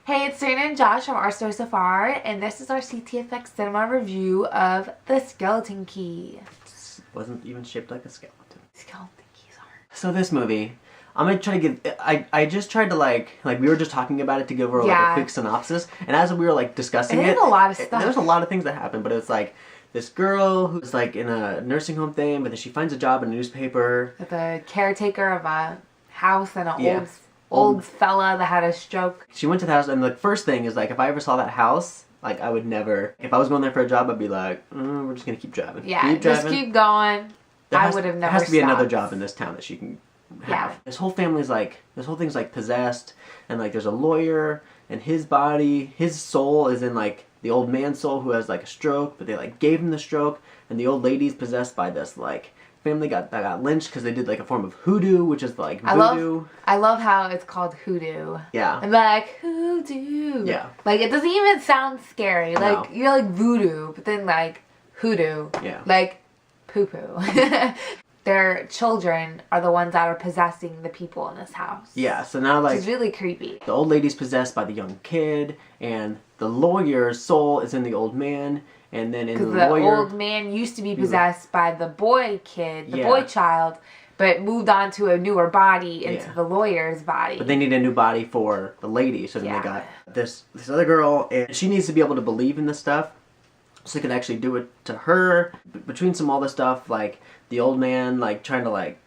Hey, it's Serena and Josh from Our Story So Far, and this is our CTFxCinema review of The Skeleton Key. It wasn't even shaped like a skeleton. Skeleton keys are. So this movie, I'm gonna try to give. I just tried to like we were just talking about it to give her like a quick synopsis, and as we were like discussing there's a lot of stuff. There's a lot of things that happen, but it's like this girl who's like in a nursing home thing, but then she finds a job in a newspaper. The caretaker of a house and an old fella that had a stroke. She went to the house, and the first thing is like, if I ever saw that house, like I would never. If I was going there for a job, I'd be like, we're just gonna keep driving. Yeah, just keep going. I would have never. There has to be stopped. another job in this town that she can have. Yeah. This whole thing's like possessed, and like there's a lawyer, and his body, his soul is in like the old man's soul who has like a stroke, but they like gave him the stroke, and the old lady's possessed by this like family that got lynched because they did like a form of hoodoo, which is like voodoo. I love how it's called hoodoo. Yeah. I'm like, hoodoo. Yeah. Like, it doesn't even sound scary. Like, No. you're like voodoo, but then like hoodoo. Yeah. Like poo-poo. Their children are the ones that are possessing the people in this house. Yeah, so now like... It's really creepy. The old lady's possessed by the young kid, and the lawyer's soul is in the old man, and then in the old man used to be possessed by the boy kid, the boy child, but moved on to a newer body into the lawyer's body. But they need a new body for the lady, so then they got this other girl, and she needs to be able to believe in this stuff, so they can actually do it to her. Between all this stuff, like the old man like trying to like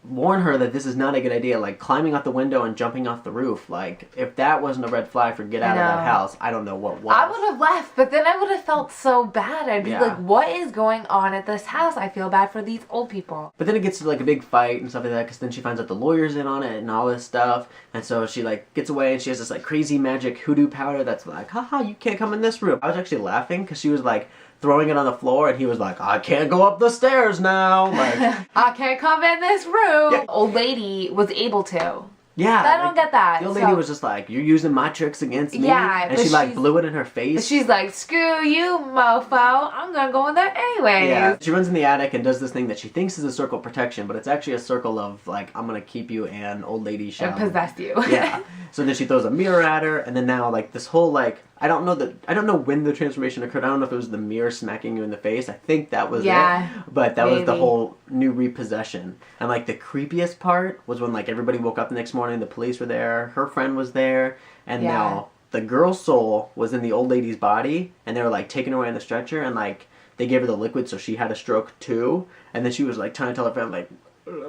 warn her that this is not a good idea, like climbing out the window and jumping off the roof. Like, if that wasn't a red flag for get out of that house, I don't know what was. I would have left, but then I would have felt so bad. I'd be like, what is going on at this house? I feel bad for these old people. But then it gets to like a big fight and stuff like that, because then she finds out the lawyer's in on it and all this stuff, and so she like gets away, and she has this like crazy magic hoodoo powder that's like, haha, you can't come in this room. I was actually laughing because she was like throwing it on the floor, and he was like, I can't go up the stairs now. Like, I can't come in this room. Yeah. Old lady was able to. Yeah. I don't get that. The old lady was just like, you're using my tricks against me. Yeah. And she like blew it in her face. She's like, screw you, mofo. I'm gonna go in there anyway. Yeah. She runs in the attic and does this thing that she thinks is a circle of protection, but it's actually a circle of like, I'm gonna keep you and old lady shall. And possess you. Yeah. So then she throws a mirror at her, and then now like this whole like, I don't know when the transformation occurred. I don't know if it was the mirror smacking you in the face. I think that was it. But that was the whole new repossession. And like the creepiest part was when like everybody woke up the next morning, the police were there, her friend was there, and now the girl's soul was in the old lady's body, and they were like taking her away on the stretcher, and like they gave her the liquid so she had a stroke too, and then she was like trying to tell her friend like,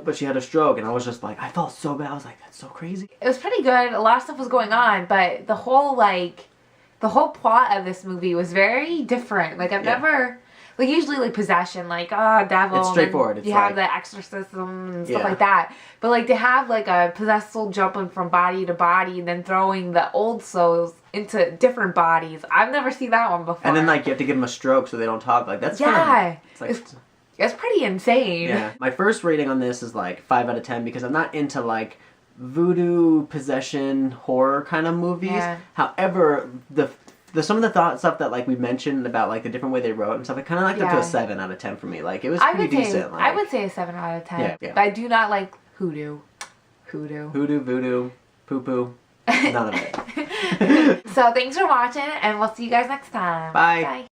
but she had a stroke, and I was just like, I felt so bad. I was like, that's so crazy. It was pretty good. A lot of stuff was going on, but the whole plot of this movie was very different. Like, I've never, like, usually, like, possession, like, devil. It's straightforward. It's you have the exorcism and stuff like that. But, like, to have, like, a possessed soul jumping from body to body and then throwing the old souls into different bodies. I've never seen that one before. And then, like, you have to give them a stroke so they don't talk. Like, that's fun. It's like... It's pretty insane. Yeah. My first rating on this is, like, 5 out of 10 because I'm not into, like, voodoo, possession, horror kind of movies. Yeah. However, some of the stuff that like we mentioned about like the different way they wrote and stuff, I kind of liked it to a 7 out of 10 for me. Like, it was pretty decent. I would say a 7 out of 10. Yeah. But I do not like hoodoo. Hoodoo, voodoo, poo-poo. None of it. So thanks for watching, and we'll see you guys next time. Bye. Bye.